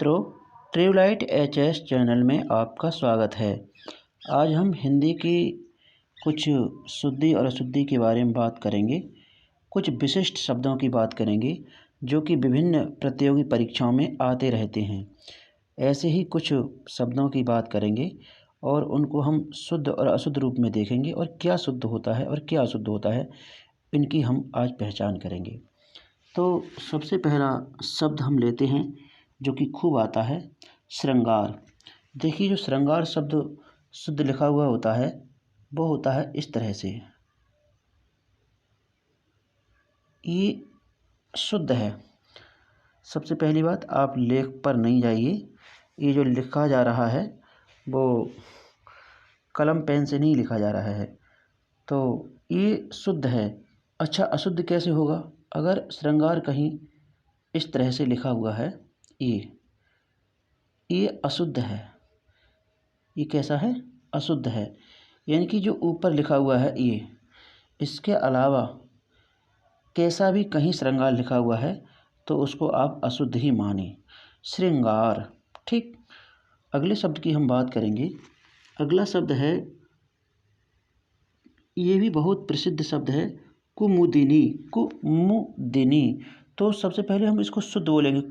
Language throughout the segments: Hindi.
मित्रों, ट्रिवलाइट एचएस चैनल में आपका स्वागत है। आज हम हिंदी की कुछ शुद्धि और अशुद्धि के बारे में बात करेंगे। कुछ विशिष्ट शब्दों की बात करेंगे जो कि विभिन्न प्रतियोगी परीक्षाओं में आते रहते हैं। ऐसे ही कुछ शब्दों की बात करेंगे और उनको हम शुद्ध और अशुद्ध रूप में देखेंगे और क्या शुद्ध होता है और क्या अशुद्ध होता है, इनकी हम आज पहचान करेंगे। तो सबसे पहला शब्द हम लेते हैं जो कि खूब आता है, श्रृंगार। देखिए, जो श्रृंगार शब्द शुद्ध लिखा हुआ होता है वो होता है इस तरह से। ये शुद्ध है। सबसे पहली बात, आप लेख पर नहीं जाइए। ये जो लिखा जा रहा है वो कलम पेन से नहीं लिखा जा रहा है, तो ये शुद्ध है। अच्छा, अशुद्ध कैसे होगा? अगर श्रृंगार कहीं इस तरह से लिखा हुआ है, ये अशुद्ध है। ये कैसा है? अशुद्ध है। यानी कि जो ऊपर लिखा हुआ है ये, इसके अलावा कैसा भी कहीं श्रृंगार लिखा हुआ है तो उसको आप अशुद्ध ही माने। श्रृंगार। ठीक। अगले शब्द की हम बात करेंगे। अगला शब्द है, ये भी बहुत प्रसिद्ध शब्द है, कुमुदिनी। कुमुदिनी। तो सबसे पहले हम इसको शुद्ध बोलेंगे,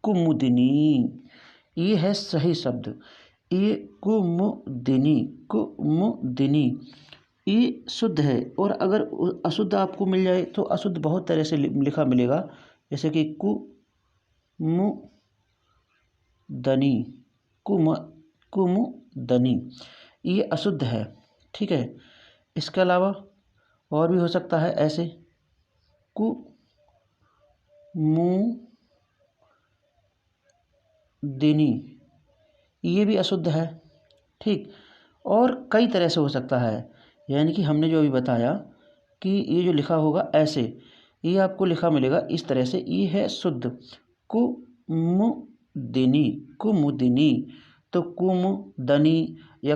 कुमुदिनी। ये है सही शब्द। ये कुमुदिनी ये शुद्ध है। और अगर अशुद्ध आपको मिल जाए तो अशुद्ध बहुत तरह से लिखा मिलेगा, जैसे कि कुमुदनी ये अशुद्ध है। ठीक है। इसके अलावा और भी हो सकता है ऐसे, कुमुदिनी ये भी अशुद्ध है। ठीक। और कई तरह से हो सकता है। यानी कि हमने जो अभी बताया कि ये जो लिखा होगा ऐसे, ये आपको लिखा मिलेगा इस तरह से, ये है शुद्ध, कुमुदिनी। तो कुमुदनी या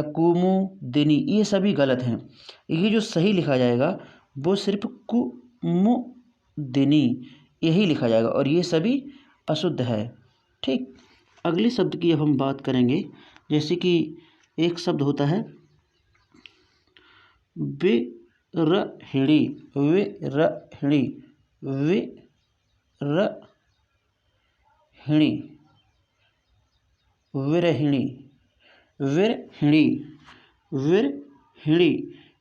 कुमुदिनी ये सभी गलत हैं। ये जो सही लिखा जाएगा वो सिर्फ कुमुदिनी यही लिखा जाएगा और ये सभी अशुद्ध है। ठीक। अगले शब्द की अब हम बात करेंगे। जैसे कि एक शब्द होता है विरहिणी।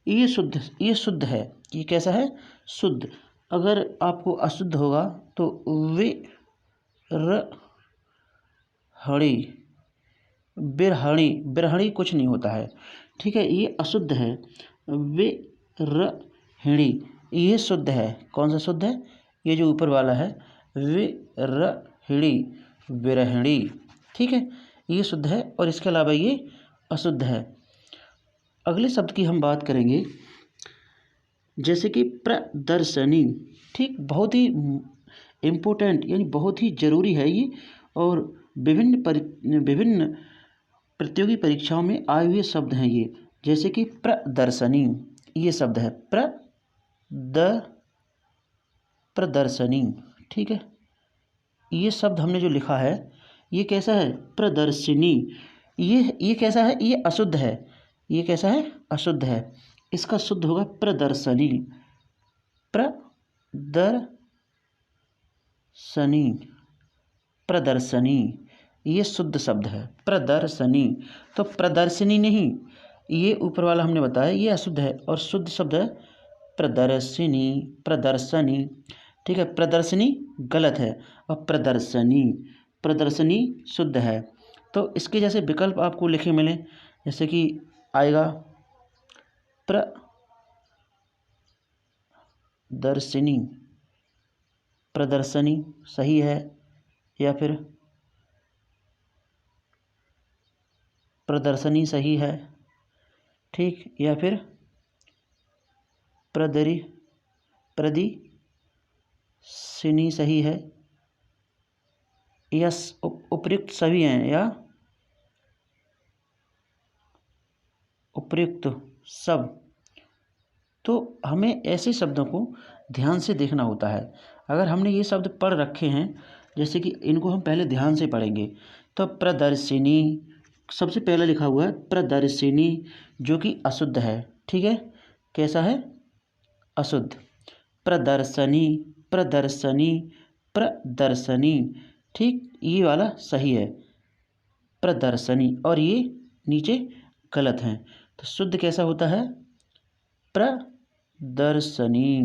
ये शुद्ध है। ये कैसा है? शुद्ध। अगर आपको अशुद्ध होगा तो बिरहणी कुछ नहीं होता है। ठीक है। ये अशुद्ध है। विरहिणी ये शुद्ध है। कौन सा शुद्ध है? ये जो ऊपर वाला है, विरहिणी। ठीक है। ये शुद्ध है और इसके अलावा ये अशुद्ध है। अगले शब्द की हम बात करेंगे, जैसे कि प्रदर्शनी। ठीक। बहुत ही इम्पोर्टेंट यानी बहुत ही ज़रूरी है ये, और विभिन्न प्रतियोगी परीक्षाओं में आए हुए शब्द हैं ये। जैसे कि प्रदर्शनी ये शब्द है, प्रदर्शनी। ठीक है। ये शब्द हमने जो लिखा है ये कैसा है? प्रदर्शनी। ये कैसा है? ये अशुद्ध है। ये कैसा है? अशुद्ध है। इसका शुद्ध होगा प्रदर्शनी। प्रदर्शनी ये शुद्ध शब्द है, प्रदर्शनी। तो प्रदर्शनी नहीं, ये ऊपर वाला हमने बताया ये अशुद्ध है और शुद्ध शब्द है प्रदर्शनी। ठीक है। प्रदर्शनी गलत है और प्रदर्शनी शुद्ध है। तो इसके जैसे विकल्प आपको लिखे मिले, जैसे कि आएगा प्रदर्शनी सही है, या फिर प्रदर्शनी सही है। ठीक। या फिर प्रदर्शनी सही है, या उपयुक्त सभी हैं, या उपयुक्त सब तो हमें ऐसे शब्दों को ध्यान से देखना होता है। अगर हमने ये शब्द पढ़ रखे हैं, जैसे कि इनको हम पहले ध्यान से पढ़ेंगे। तो प्रदर्शिनी सबसे पहले लिखा हुआ है प्रदर्शिनी, जो कि अशुद्ध है। ठीक है, कैसा है? अशुद्ध। प्रदर्शनी, प्रदर्शनी, प्रदर्शनी। ठीक, ये वाला सही है प्रदर्शनी, और ये नीचे गलत हैं। तो शुद्ध कैसा होता है? प्रदर्शनी,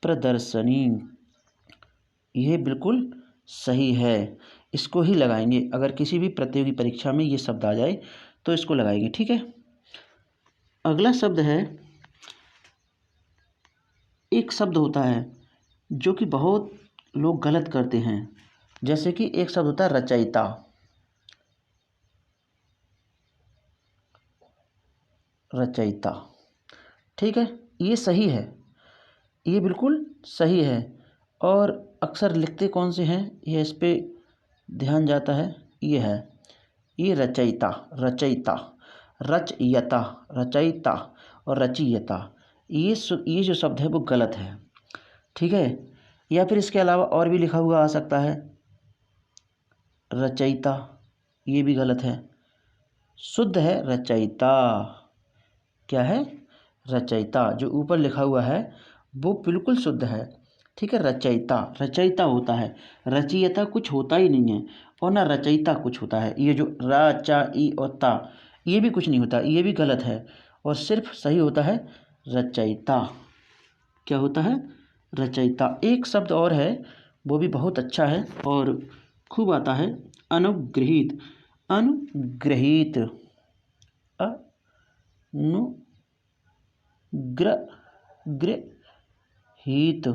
प्रदर्शनी। यह बिल्कुल सही है, इसको ही लगाएंगे। अगर किसी भी प्रतियोगी परीक्षा में ये शब्द आ जाए तो इसको लगाएंगे। ठीक है, अगला शब्द है, एक शब्द होता है जो कि बहुत लोग गलत करते हैं। जैसे कि एक शब्द होता है रचयिता। रचयिता, ठीक है, ये सही है, ये बिल्कुल सही है। और अक्सर लिखते कौन से हैं, ये इस पे ध्यान जाता है। ये है, ये रचयिता, रचयिता, रचयिता, रचयिता और रचयिता, ये जो शब्द है वो गलत है। ठीक है, या फिर इसके अलावा और भी लिखा हुआ आ सकता है रचयिता, ये भी गलत है। शुद्ध है रचयिता। क्या है? रचयिता। जो ऊपर लिखा हुआ है वो बिल्कुल शुद्ध है। ठीक है, रचयिता, रचयिता होता है, रचयिता कुछ होता ही नहीं है, और ना रचयिता कुछ होता है। ये जो रा, चा, ई और ता, ये भी कुछ नहीं होता, ये भी गलत है। और सिर्फ सही होता है रचयिता। क्या होता है? रचयिता। एक शब्द और है, वो भी बहुत अच्छा है और खूब आता है, अनुग्रहित। अनुग्रहित, अनुग्रहित,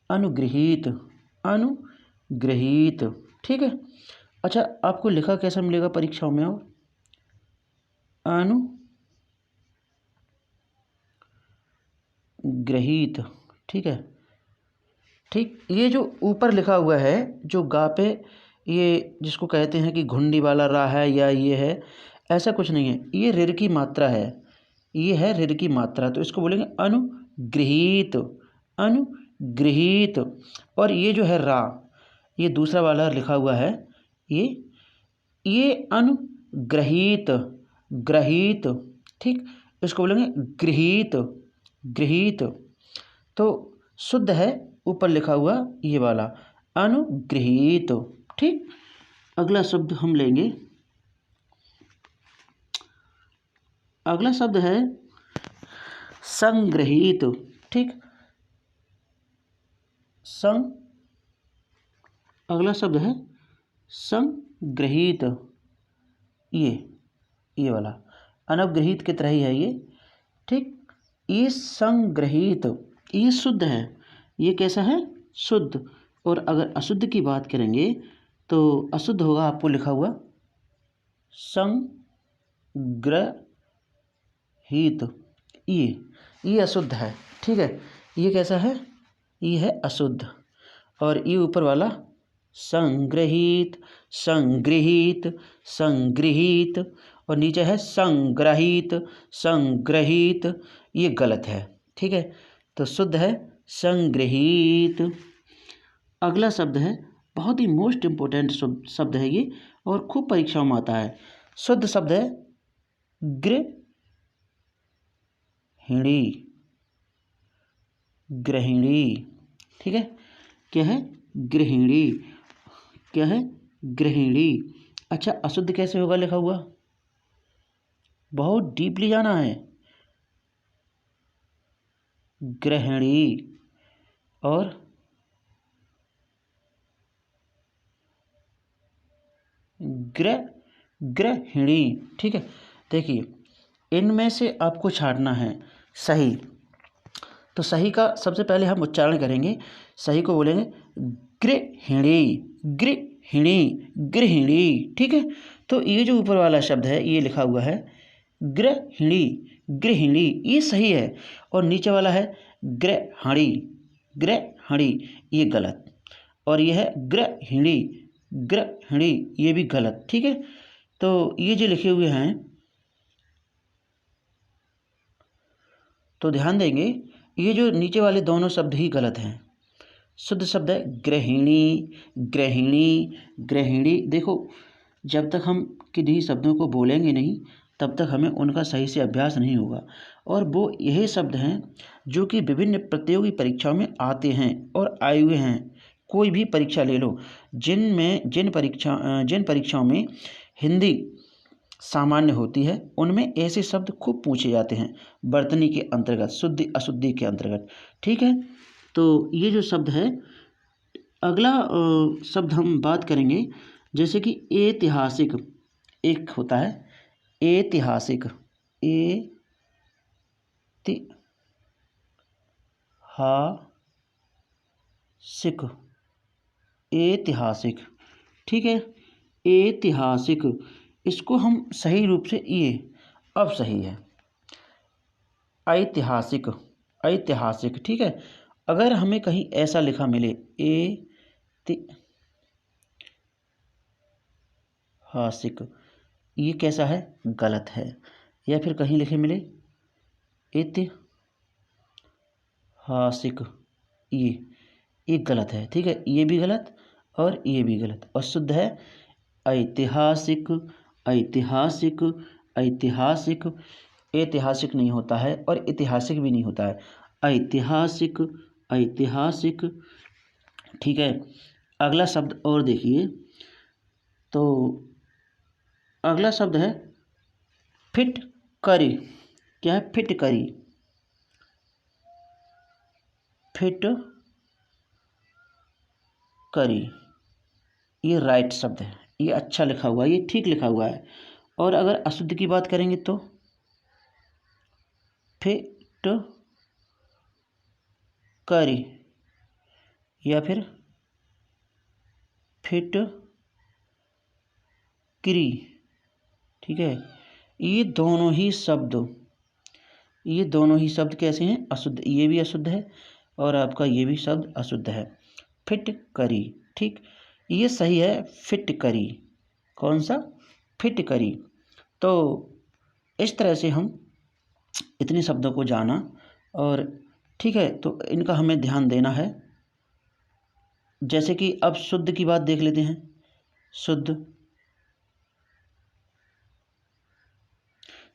अनुग्रहित, अनुग्रहित। ठीक है, अच्छा, आपको लिखा कैसा मिलेगा परीक्षाओं में? और अनुग्रहित। ठीक है, ठीक। ये जो ऊपर लिखा हुआ है, जो गा पे, ये जिसको कहते हैं कि घुंडी वाला रा है या ये है, ऐसा कुछ नहीं है। ये ऋ की मात्रा है, ये है ऋ की मात्रा, तो इसको बोलेंगे अनुगृहीत, अनुगृहीत। और ये जो है रा, ये दूसरा वाला लिखा हुआ है, ये अनुग्रहीत, ग्रहीत। ठीक, इसको बोलेंगे गृहीत, गृहीत। तो शुद्ध है ऊपर लिखा हुआ ये वाला, अनुगृहीत। ठीक, अगला शब्द हम लेंगे। अगला शब्द है संग्रहित। ठीक, अगला शब्द है संग्रहित। ये वाला अनुग्रहित की तरह ही है ये। ठीक, ये संग्रहित, ये शुद्ध है। ये कैसा है? शुद्ध। और अगर अशुद्ध की बात करेंगे तो अशुद्ध होगा, आपको लिखा हुआ संग्रहित। ये अशुद्ध है। ठीक है, ये कैसा है? ये है अशुद्ध। और ये ऊपर वाला संग्रहित, संगृहीत, संगृहीत, और नीचे है संग्रहित, संग्रहित, ये गलत है। ठीक है, तो शुद्ध है संग्रहित। अगला शब्द है, बहुत ही मोस्ट इम्पोर्टेंट शब्द है ये, और खूब परीक्षाओं में आता है। शुद्ध शब्द है गृहिणी, गृहिणी। ठीक है, क्या है? गृहिणी। क्या है? गृहिणी। अच्छा, अशुद्ध कैसे होगा लिखा हुआ? बहुत डीपली जाना है। गृहिणी और गृहिणी। ठीक है, देखिए, इनमें से आपको छांटना है सही। तो सही का सबसे पहले हम उच्चारण करेंगे, सही को बोलेंगे गृहिणी, गृहिणी, गृहिणी। ठीक है, तो ये जो ऊपर वाला शब्द है, ये लिखा हुआ है गृहिणी, गृहिणी, ये सही है। और नीचे वाला है गृहिणी, गृहिणी, ये गलत। और ये है गृहिणी, गृहिणी, ये भी गलत। ठीक है, तो ये जो लिखे हुए हैं, तो ध्यान देंगे, ये जो नीचे वाले दोनों शब्द ही गलत हैं। शुद्ध शब्द है गृहिणी, गृहिणी, गृहिणी। देखो, जब तक हम किन्हीं शब्दों को बोलेंगे नहीं तब तक हमें उनका सही से अभ्यास नहीं होगा। और वो यही शब्द हैं जो कि विभिन्न प्रतियोगी परीक्षाओं में आते हैं और आए हुए हैं। कोई भी परीक्षा ले लो, जिन परीक्षाओं में हिंदी सामान्य होती है उनमें ऐसे शब्द खूब पूछे जाते हैं, वर्तनी के अंतर्गत, शुद्धि अशुद्धि के अंतर्गत। ठीक है, तो ये जो शब्द है, अगला शब्द हम बात करेंगे जैसे कि ऐतिहासिक। एक होता है ऐतिहासिक, ऐतिहासिक, ऐतिहासिक। ठीक है, ऐतिहासिक, इसको हम सही रूप से ये अब सही है ऐतिहासिक, ऐतिहासिक। ठीक है, अगर हमें कहीं ऐसा लिखा मिले ऐतिहासिक, ये कैसा है, गलत है। या फिर कहीं लिखे मिले ऐतिहासिक, ये गलत है। ठीक है, ये भी गलत और ये भी गलत। और शुद्ध है ऐतिहासिक, ऐतिहासिक, ऐतिहासिक। ऐतिहासिक नहीं होता है और ऐतिहासिक भी नहीं होता है, ऐतिहासिक, ऐतिहासिक। ठीक है, अगला शब्द और देखिए, तो अगला शब्द है फिटकरी। क्या है, फिटकरी, फिटकरी। ये राइट शब्द है, ये अच्छा लिखा हुआ है, ये ठीक लिखा हुआ है। और अगर अशुद्ध की बात करेंगे तो फिटकरी या फिर फिटकरी। ठीक है, ये दोनों ही शब्द कैसे हैं, अशुद्ध। ये भी अशुद्ध है और आपका ये भी शब्द अशुद्ध है, फिटकरी। ठीक, ये सही है फिटकरी। कौन सा, फिटकरी। तो इस तरह से हम इतने शब्दों को जाना। और ठीक है, तो इनका हमें ध्यान देना है। जैसे कि अब शुद्ध की बात देख लेते हैं। शुद्ध,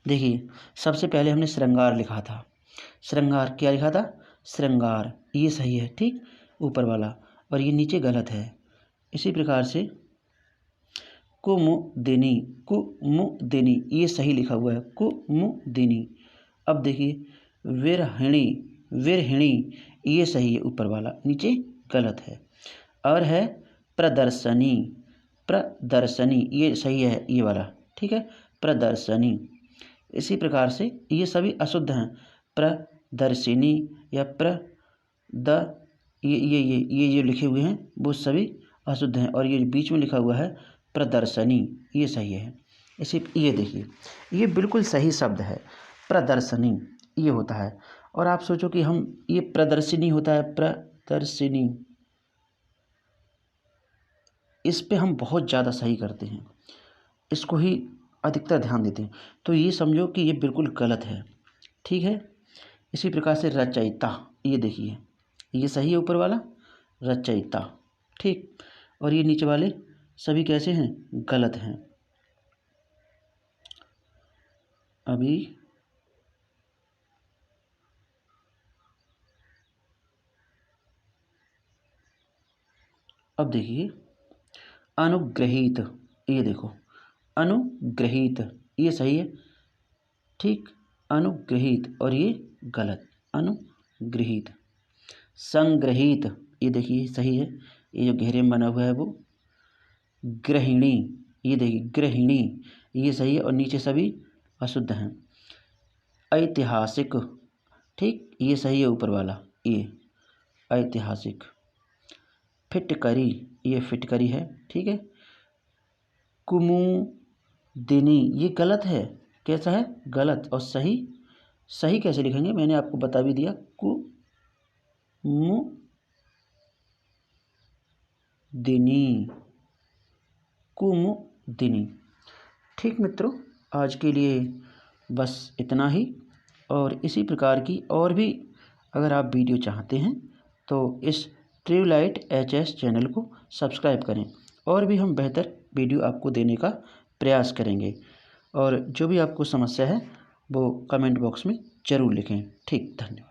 देखिए, सबसे पहले हमने श्रृंगार लिखा था। श्रृंगार, क्या लिखा था, श्रृंगार, ये सही है। ठीक, ऊपर वाला, और ये नीचे गलत है। इसी प्रकार से कुमुदिनी, कुमुदिनी, ये सही लिखा हुआ है, कुमुदिनी। अब देखिए विरहिणी, विरहिणी, ये सही है ऊपर वाला, नीचे गलत है। और है प्रदर्शनी, प्रदर्शनी, ये सही है ये वाला। ठीक है, प्रदर्शनी। इसी प्रकार से ये सभी अशुद्ध हैं, प्रदर्शिनी या प्रद, ये जो लिखे हुए हैं वो सभी अशुद्ध हैं। और ये बीच में लिखा हुआ है प्रदर्शनी, ये सही है। इसी, ये देखिए, ये बिल्कुल सही शब्द है, प्रदर्शनी, ये होता है। और आप सोचो कि हम, ये प्रदर्शनी होता है, प्रदर्शनी, इस पे हम बहुत ज़्यादा सही करते हैं, इसको ही अधिकतर ध्यान देते हैं। तो ये समझो कि ये बिल्कुल गलत है। ठीक है, इसी प्रकार से रचयिता, ये देखिए, ये सही है ऊपर वाला, रचयिता। ठीक, और ये नीचे वाले सभी कैसे हैं, गलत हैं। अभी अब देखिए अनुग्रहित, ये देखो, अनुग्रहित, ये सही है। ठीक, अनुग्रहित, और ये गलत, अनुग्रहित। संग्रहित, ये देखिए सही है, ये जो घेरे में बना हुआ है वो। गृहिणी, ये देखिए गृहिणी, ये सही है और नीचे सभी अशुद्ध हैं। ऐतिहासिक, ठीक, ये सही है ऊपर वाला, ये ऐतिहासिक। फिटकरी, ये फिटकरी है। ठीक है, कुमुदिनी, ये गलत है। कैसा है, गलत। और सही, सही कैसे लिखेंगे मैंने आपको बता भी दिया, कुमुदिनी, कुमुदिनी। ठीक मित्रों, आज के लिए बस इतना ही। और इसी प्रकार की और भी अगर आप वीडियो चाहते हैं तो इस ट्यूबलाइट HS चैनल को सब्सक्राइब करें और भी हम बेहतर वीडियो आपको देने का प्रयास करेंगे। और जो भी आपको समस्या है वो कमेंट बॉक्स में ज़रूर लिखें। ठीक, धन्यवाद।